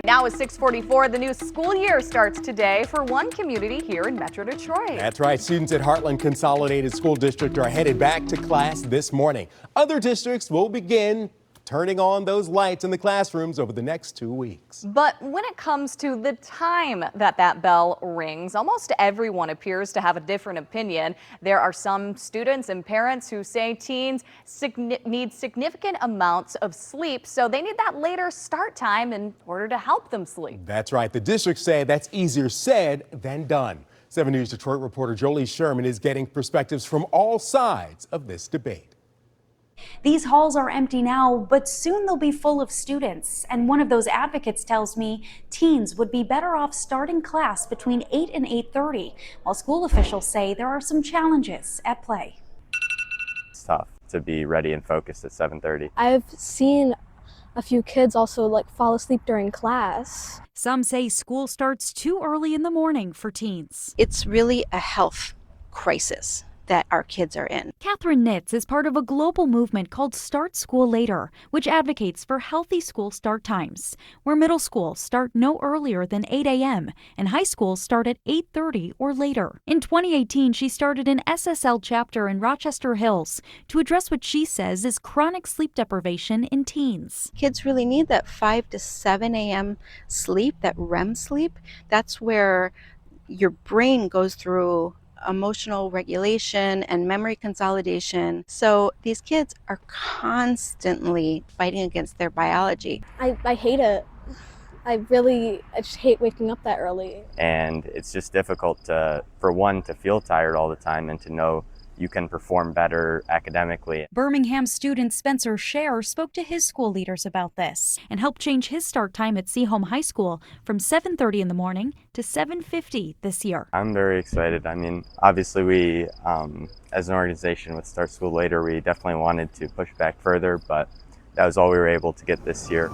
Now it's 6:44. The new school year starts today for one community here in Metro Detroit. That's right. Students at Heartland Consolidated School District are headed back to class this morning. Other districts will begin turning on those lights in the classrooms over the next 2 weeks. But when it comes to the time that bell rings, almost everyone appears to have a different opinion. There are some students and parents who say teens need significant amounts of sleep, so they need that later start time in order to help them sleep. That's right. The districts say that's easier said than done. 7 News Detroit reporter Jolie Sherman is getting perspectives from all sides of this debate. These halls are empty now, but soon they'll be full of students. And one of those advocates tells me teens would be better off starting class between 8 and 8:30, while school officials say there are some challenges at play. It's tough to be ready and focused at 7:30. I've seen a few kids also fall asleep during class. Some say school starts too early in the morning for teens. It's really a health crisis that our kids are in. Catherine Nitz is part of a global movement called Start School Later, which advocates for healthy school start times, where middle schools start no earlier than 8 a.m. and high schools start at 8:30 or later. In 2018, she started an SSL chapter in Rochester Hills to address what she says is chronic sleep deprivation in teens. Kids really need that 5 to 7 a.m. sleep, that REM sleep. That's where your brain goes through emotional regulation and memory consolidation. So these kids are constantly fighting against their biology. I hate it. I just hate waking up that early. And it's just difficult for one to feel tired all the time and to know you can perform better academically. Birmingham student Spencer Scher spoke to his school leaders about this and helped change his start time at Seaholm High School from 7:30 in the morning to 7:50 this year. I'm very excited. I mean, obviously we, as an organization with Start School Later, we definitely wanted to push back further, but that was all we were able to get this year.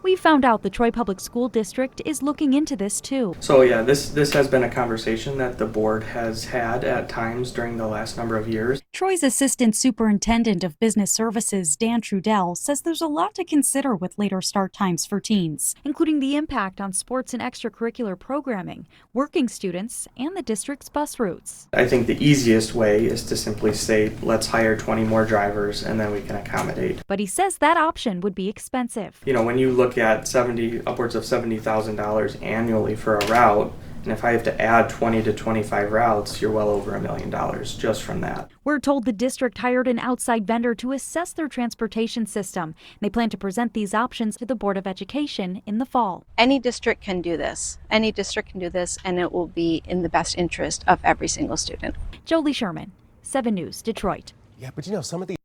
We found out the Troy Public School District is looking into this too. So yeah, this has been a conversation that the board has had at times during the last number of years. Troy's Assistant Superintendent of Business Services, Dan Trudell, says there's a lot to consider with later start times for teens, including the impact on sports and extracurricular programming, working students, and the district's bus routes. I think the easiest way is to simply say, let's hire 20 more drivers and then we can accommodate. But he says that option would be expensive. You know, when you look at upwards of $70,000 annually for a route, and if I have to add 20 to 25 routes, you're well over $1 million just from that. We're told the district hired an outside vendor to assess their transportation system. They plan to present these options to the Board of Education in the fall. Any district can do this. Any district can do this, and it will be in the best interest of every single student. Jolie Sherman, 7 News, Detroit. Yeah, but you know, some of these